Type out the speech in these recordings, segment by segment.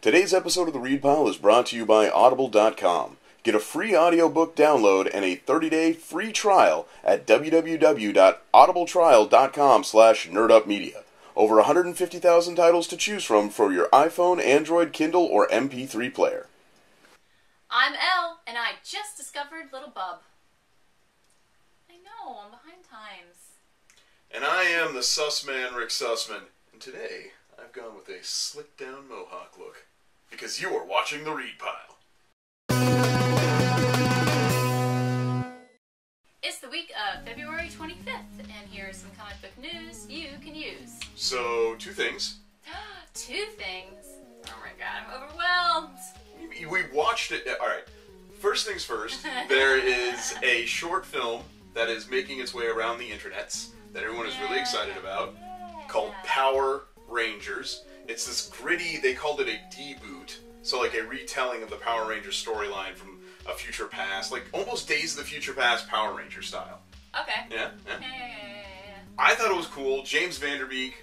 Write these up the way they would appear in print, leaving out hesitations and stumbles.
Today's episode of the Read Pile is brought to you by Audible.com. Get a free audiobook download and a 30-day free trial at www.audibletrial.com/nerdupmedia. Over 150,000 titles to choose from for your iPhone, Android, Kindle, or MP3 player. I'm Elle, and I just discovered Little Bub. I know, I'm behind times. And I am the sus man, Rick Sussman. And today, I've gone with a slick-down mohawk look. Because you are watching the Read Pile. It's the week of February 25th, and here's some comic book news you can use. So, two things. Two things? Oh my god, I'm overwhelmed. We watched it. Alright, first things first, there is a short film that is making its way around the internets that everyone is really excited about, called Power Rangers. It's this gritty, they called it a DEboot, so like a retelling of the Power Rangers storyline from a future past, like almost Days of the Future Past Power Ranger style. Okay. Yeah. I thought it was cool. James Vanderbeek,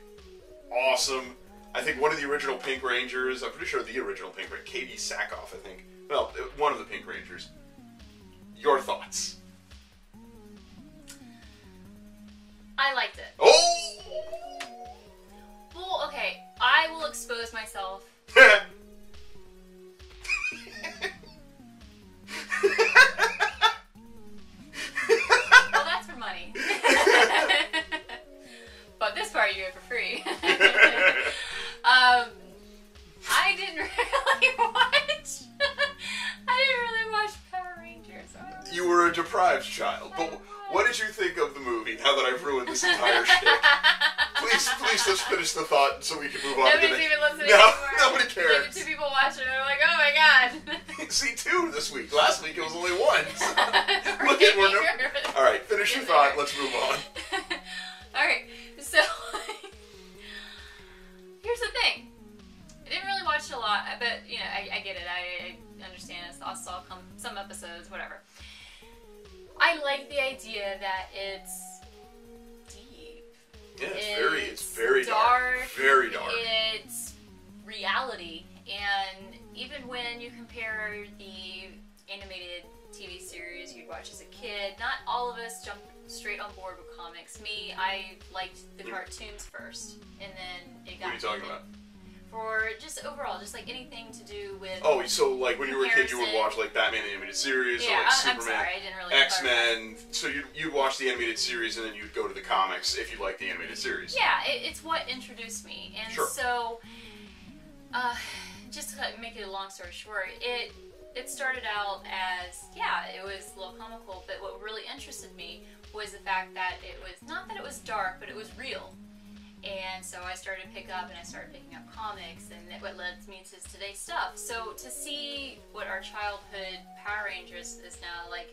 awesome. I think one of the original Pink Rangers, I'm pretty sure the original Pink Ranger, Katie Sackhoff, I think. Well, one of the Pink Rangers. Your thoughts? I liked it. Oh! Well, okay, I will expose myself. Well, that's for money. But this part you get for free. I didn't really watch. I didn't really watch Power Rangers. You were a deprived child, but what did you think of the movie, now that I've ruined this entire shtick? Please, let's finish the thought so we can move on. Nobody's even listening anymore. Nobody cares. Like, the two people watching it are like, oh my god. See, two this week. Last week it was only one. Look at Alright, finish your thought. Let's move on. Alright, so here's the thing. I didn't really watch a lot, but you know, I get it. I understand it. I saw some episodes, whatever. I like the idea that it's deep. Yeah, it's very dark. Very dark. It's reality, and even when you compare the animated TV series you'd watch as a kid, not all of us jumped straight on board with comics. Me, I liked the cartoons first, and then it got. What are you talking about? For just overall, just like anything to do with. Oh, so like when you were a kid, you would watch like Batman the animated series, or like Superman, I'm sorry, I didn't really X-Men. So you'd watch the animated series, and then you'd go to the comics if you liked the animated series. Yeah, it's what introduced me, and so, just to make it a long story short, it started out as it was a little comical, but what really interested me was the fact that it was not that it was dark, but it was real. And so I started to pick up comics, and what led me to today's stuff. So to see what our childhood Power Rangers is now, like,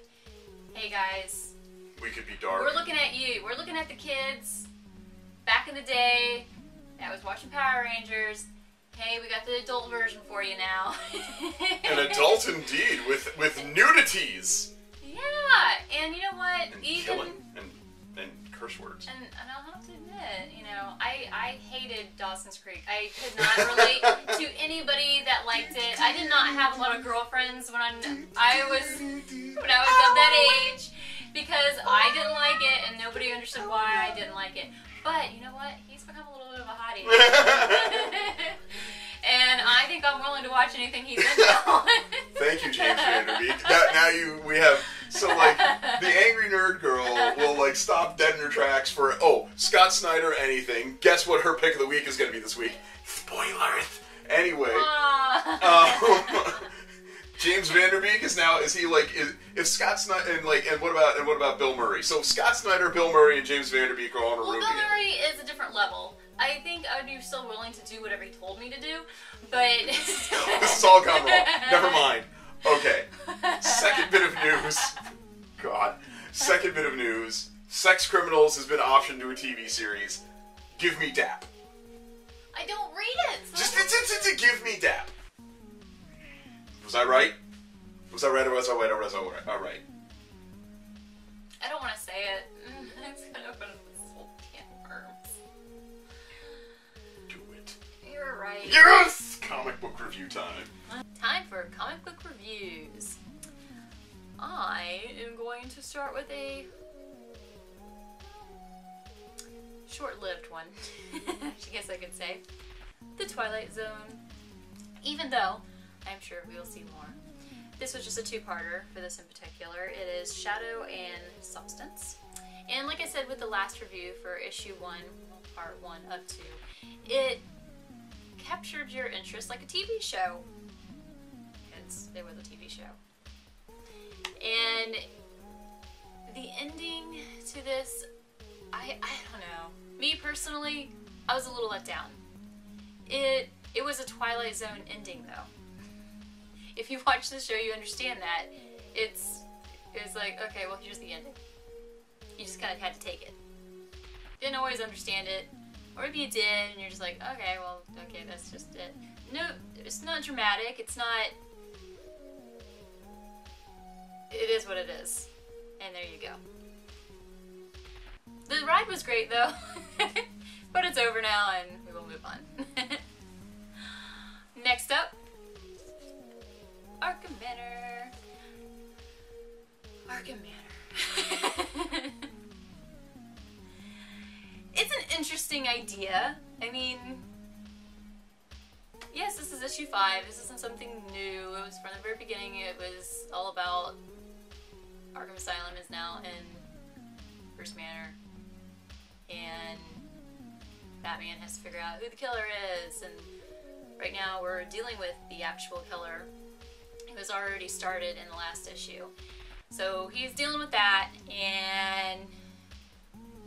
hey guys, we could be dark. We're looking at you. We're looking at the kids back in the day that was watching Power Rangers. Hey, we got the adult version for you now. An adult indeed, with nudities. Yeah, and you know what? And killing and curse words. And I'll have to admit, you know, I hated Dawson's Creek. I could not relate to anybody that liked it. I did not have a lot of girlfriends when I was of that age, because I didn't like it, and nobody understood why I didn't like it. But you know what? He's become a little bit of a hottie. And I think I'm willing to watch anything he's in now. Thank you, James Vanderbeek. We have, so like, the angry nerd girl will like stop dead in her tracks for, Scott Snyder anything. Guess what her pick of the week is going to be this week? Spoilers. Anyway. James Vanderbeek is if Scott Snyder, and what about Bill Murray? So Scott Snyder, Bill Murray, and James Vanderbeek are on a room together. Bill Murray is a different level. I think I would be still willing to do whatever he told me to do, but... This has all gone wrong. Never mind. Okay. Second bit of news. God. Second bit of news. Sex Criminals has been optioned to a TV series. Give me DAP. I don't read it. So Just give me DAP. Was I right? Was I right or was I right or was I right? I don't want to say it. It's going to open up this whole can of worms. Do it. You're right. Yes! comic book review time. Time for comic book reviews. I am going to start with a short-lived one, I guess I could say. The Twilight Zone. Even though I'm sure we will see more. This was just a two-parter for this in particular. It is Shadow and Substance. And like I said with the last review for issue 1, part 1 up to, it captured your interest like a TV show. It was a TV show. And the ending to this, I don't know. Me personally, I was a little let down. It was a Twilight Zone ending though. If you watch the show, you understand that. It's like, okay, well, here's the ending. You just kind of had to take it. Didn't always understand it. Or maybe you did, and you're just like, okay, well, okay, that's just it. No, it's not dramatic. It's not... It is what it is. And there you go. The ride was great, though. But it's over now, and we will move on. Next up, Arkham Manor. Arkham Manor. It's an interesting idea. I mean, yes, this is issue 5. This isn't something new. It was from the very beginning. It was all about Arkham Asylum is now in Bruce Manor, and Batman has to figure out who the killer is. And right now, we're dealing with the actual killer. It was already started in the last issue. So he's dealing with that, and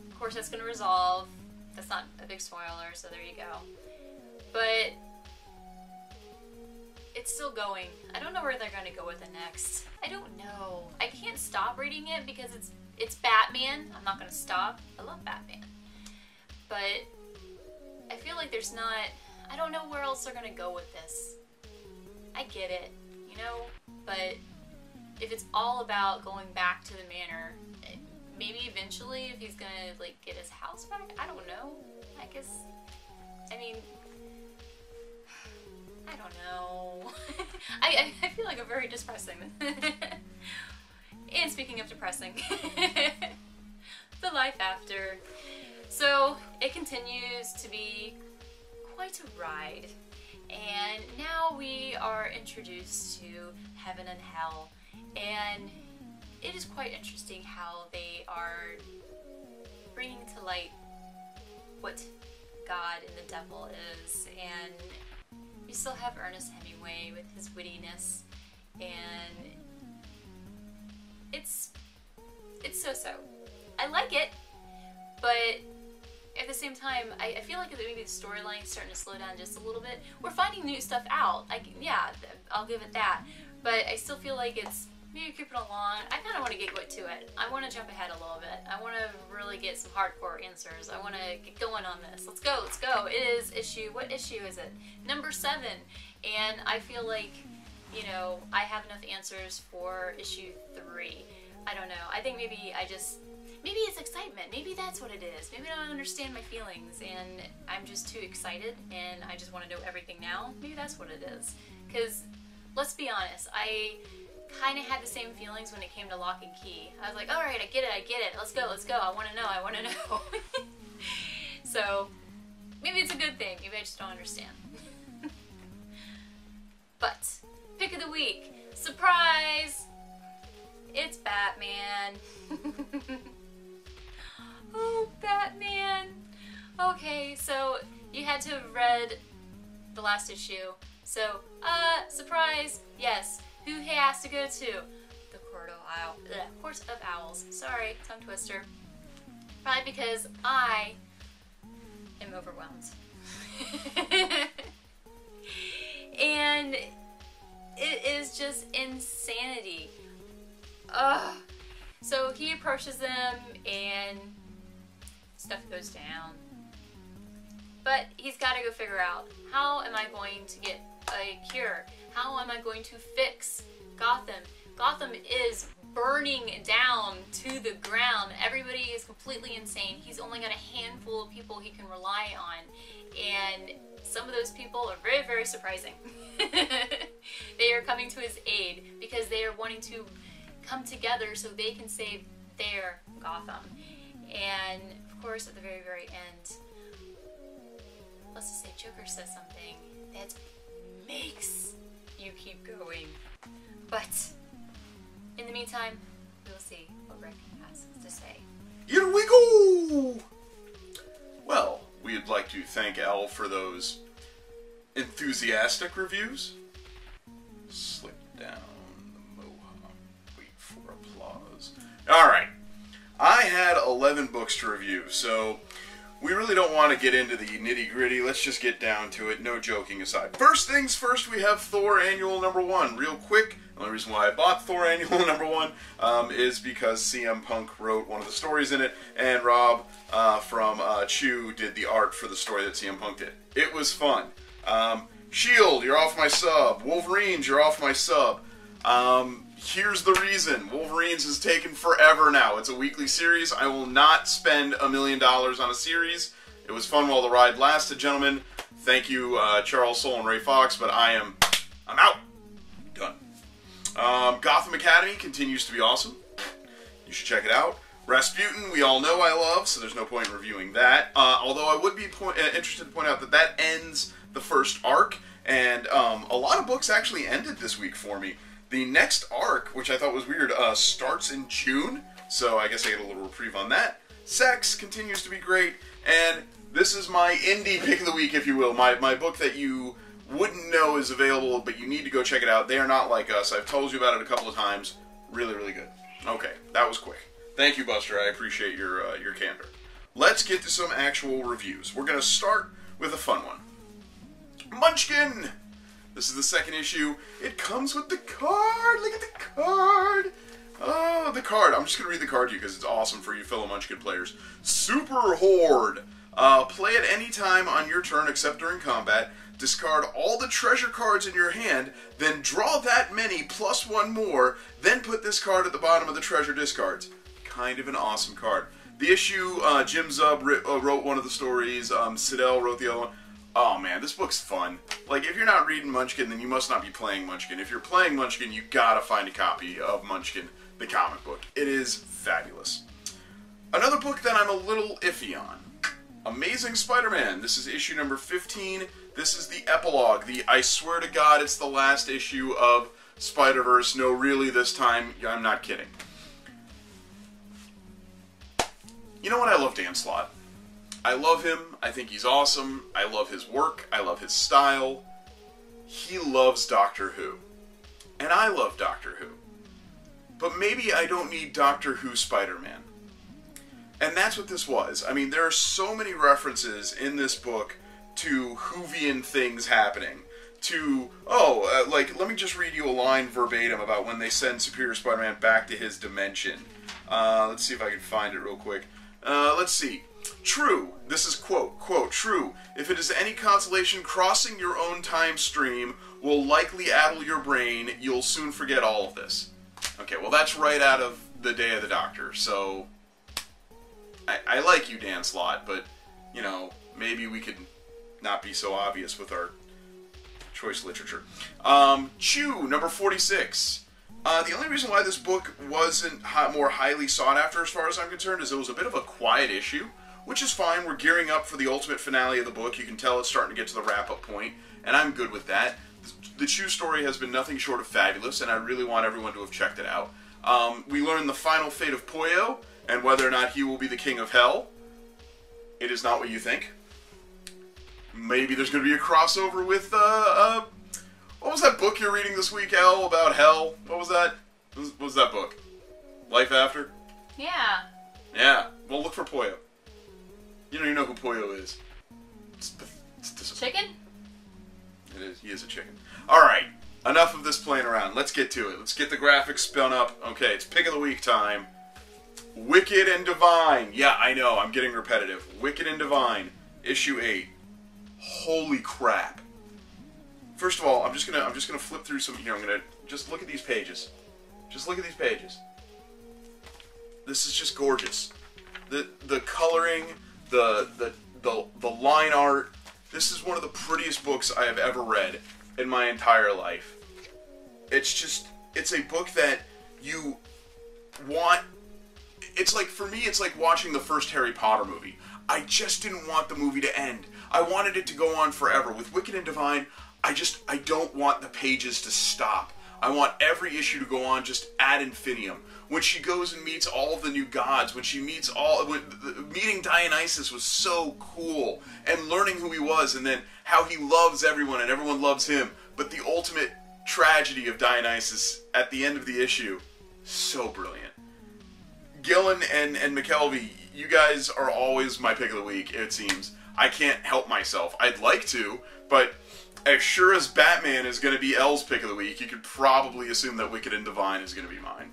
of course that's going to resolve. That's not a big spoiler, so there you go. But it's still going. I don't know where they're going to go with it next. I don't know. I can't stop reading it because it's Batman. I'm not going to stop. I love Batman. But I feel like there's not... I don't know where else they're going to go with this. I get it, you know? But if it's all about going back to the manor, maybe eventually if he's gonna like get his house back, I don't know. I guess, I mean, I don't know. I feel like I'm very depressing. And speaking of depressing, the life after. So it continues to be quite a ride. And now we are introduced to heaven and hell. And it is quite interesting how they are bringing to light what God and the devil is. And you still have Ernest Hemingway with his wittiness. And it's so-so. I like it, but at the same time, I feel like maybe the storyline is starting to slow down just a little bit. We're finding new stuff out. Yeah, I'll give it that. But I still feel like it's maybe creeping along. I kind of want to get to it. I want to jump ahead a little bit. I want to really get some hardcore answers. I want to get going on this. Let's go, let's go. It is what issue is it? Number 7. And I feel like, you know, I have enough answers for issue 3. I don't know. I think maybe maybe it's excitement. Maybe that's what it is. Maybe I don't understand my feelings and I'm just too excited and I just want to know everything now. Maybe that's what it is. Because, let's be honest, I kind of had the same feelings when it came to Lock and Key. I was like, alright, I get it. Let's go. I want to know. So, maybe it's a good thing. Maybe I just don't understand. But, pick of the week. Surprise! It's Batman. Oh, Batman. Okay, so you had to have read the last issue. So, surprise, yes. Who he has to go to? The Court of Owls. Sorry, tongue twister. Probably because I am overwhelmed. And it is just insanity. Ugh. So he approaches them and stuff goes down. But he's got to go figure out, how am I going to get a cure? How am I going to fix Gotham? Gotham is burning down to the ground. Everybody is completely insane. He's only got a handful of people he can rely on. And some of those people are very, very surprising. They are coming to his aid because they are wanting to come together so they can save their Gotham. And of course, at the very, very end, let's just say Joker says something that makes you keep going. But in the meantime, we'll see what Rick has to say. Here we go! Well, we'd like to thank Elle for those enthusiastic reviews. Slip down the mohawk. Wait for applause. Alright. I had 11 books to review, so we really don't want to get into the nitty-gritty. Let's just get down to it, no joking aside. First things first, we have Thor Annual #1. Real quick, the only reason why I bought Thor Annual #1 is because CM Punk wrote one of the stories in it, and Rob from Chew did the art for the story that CM Punk did. It was fun. Shield, you're off my sub. Wolverines, you're off my sub. Here's the reason. Wolverines has taken forever now. It's a weekly series. I will not spend $1 million on a series. It was fun while the ride lasted, gentlemen. Thank you, Charles Soule and Ray Fox, but I'm out. Done. Gotham Academy continues to be awesome. You should check it out. Rasputin, we all know I love, so there's no point in reviewing that. Although I would be interested to point out that that ends the first arc, and a lot of books actually ended this week for me. The next arc, which I thought was weird, starts in June, so I guess I get a little reprieve on that. Sex continues to be great, and this is my indie pick of the week, if you will. My book that you wouldn't know is available, but you need to go check it out. They Are Not Like Us. I've told you about it a couple of times. Really, really good. Okay, that was quick. Thank you, Buster. I appreciate your candor. Let's get to some actual reviews. We're going to start with a fun one. Munchkin! This is the second issue. It comes with the card. Look at the card. Oh, the card. I'm just going to read the card to you because it's awesome for you fellow Munchkin players. Super Horde. Play at any time on your turn except during combat. Discard all the treasure cards in your hand, then draw that many plus one more, then put this card at the bottom of the treasure discards. Kind of an awesome card. The issue, Jim Zub wrote one of the stories, Sidell wrote the other one. Oh man, this book's fun. Like, if you're not reading Munchkin, then you must not be playing Munchkin. If you're playing Munchkin, you gotta find a copy of Munchkin, the comic book. It is fabulous. Another book that I'm a little iffy on. Amazing Spider-Man. This is issue number 15. This is the epilogue. I swear to God, it's the last issue of Spider-Verse. No, really, this time, I'm not kidding. You know what? I love Dan Slott. I love him. I think he's awesome. I love his work. I love his style. He loves Doctor Who. And I love Doctor Who. But maybe I don't need Doctor Who Spider-Man. And that's what this was. I mean, there are so many references in this book to Whovian things happening. To, let me just read you a line verbatim about when they send Superior Spider-Man back to his dimension. Let's see if I can find it real quick. Let's see. True, this is quote, true, if it is any consolation, crossing your own time stream will likely addle your brain, you'll soon forget all of this. Okay, well that's right out of The Day of the Doctor, so I like you, Dan Slott, but, you know, maybe we could not be so obvious with our choice literature. Chew, number 46. The only reason why this book wasn't more highly sought after, as far as I'm concerned, is it was a bit of a quiet issue, which is fine. We're gearing up for the ultimate finale of the book. You can tell it's starting to get to the wrap-up point, and I'm good with that. The Chew story has been nothing short of fabulous, and I really want everyone to have checked it out. We learn the final fate of Poyo, and whether or not he will be the king of hell. It is not what you think. Maybe there's going to be a crossover with, what was that book you're reading this week, Elle, about hell? What was that? What was that book? Life After? Yeah. Yeah. Well, look for Poyo. You don't even know who Poyo is. It's Chicken? It is. He is a chicken. Alright. Enough of this playing around. Let's get to it. Let's get the graphics spun up. Okay, it's pick of the week time. Wicked and Divine. Yeah, I know. I'm getting repetitive. Wicked and Divine. Issue 8. Holy crap. First of all, I'm just gonna flip through some here. I'm gonna just look at these pages. Just look at these pages. This is just gorgeous. The coloring, the line art. This is one of the prettiest books I have ever read in my entire life. It's a book that you want. It's like, for me, it's like watching the first Harry Potter movie. I just didn't want the movie to end. I wanted it to go on forever. With Wicked and Divine, I don't want the pages to stop. I want every issue to go on just ad infinitum. When she goes and meets all of the new gods, meeting Dionysus was so cool, and learning who he was, and then how he loves everyone and everyone loves him. But the ultimate tragedy of Dionysus at the end of the issue, so brilliant. Gillen and McKelvey, you guys are always my pick of the week, it seems. I can't help myself. I'd like to, but as sure as Batman is going to be Elle's pick of the week, you could probably assume that Wicked and Divine is going to be mine.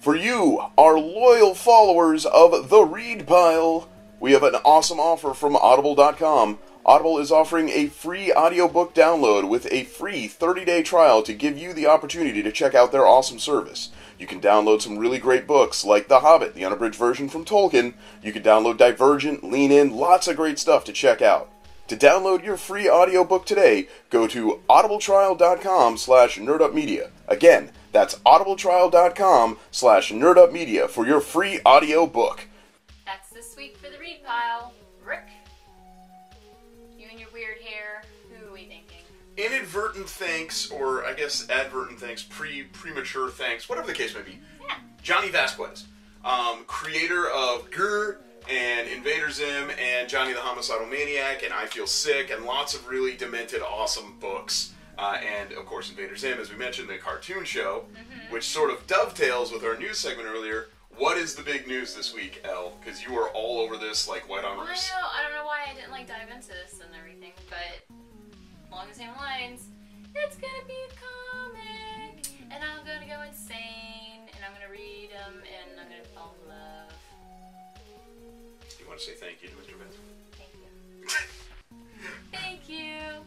For you, our loyal followers of The Read Pile, we have an awesome offer from Audible.com. Audible is offering a free audiobook download with a free 30-day trial to give you the opportunity to check out their awesome service. You can download some really great books like The Hobbit, the unabridged version from Tolkien. You can download Divergent, Lean In, lots of great stuff to check out. To download your free audiobook today, go to audibletrial.com/nerdupmedia. Again, that's audibletrial.com/nerdupmedia for your free audiobook. That's this week for the Read Pile. Rick, you and your weird hair, who are we thinking? Inadvertent thanks, or I guess advertent thanks, premature thanks, whatever the case may be. Yeah. Johnny Vasquez, creator of Grr and Invader Zim and Johnny the Homicidal Maniac and I Feel Sick and lots of really demented, awesome books. And, of course, Invader Zim, as we mentioned, the cartoon show, which sort of dovetails with our news segment earlier. What is the big news this week, Elle? Because you are all over this like white on rice. I don't know why I didn't like dive into this and everything, but along the same lines, it's gonna be a comic, and I'm gonna go insane, and I'm gonna read them, and I'm gonna fall in love. You want to say thank you to Mr. Vince? Thank you. Thank you.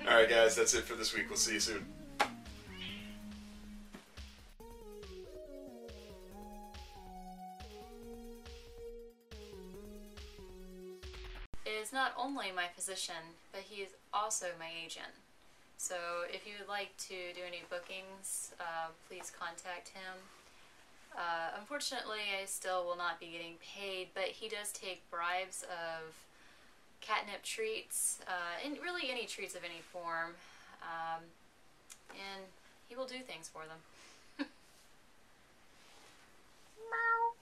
Alright guys, that's it for this week. We'll see you soon. It is not only my physician, but he is also my agent. So if you would like to do any bookings, please contact him. Unfortunately, I still will not be getting paid, but he does take bribes of catnip treats, and really any treats of any form, and he will do things for them. Meow.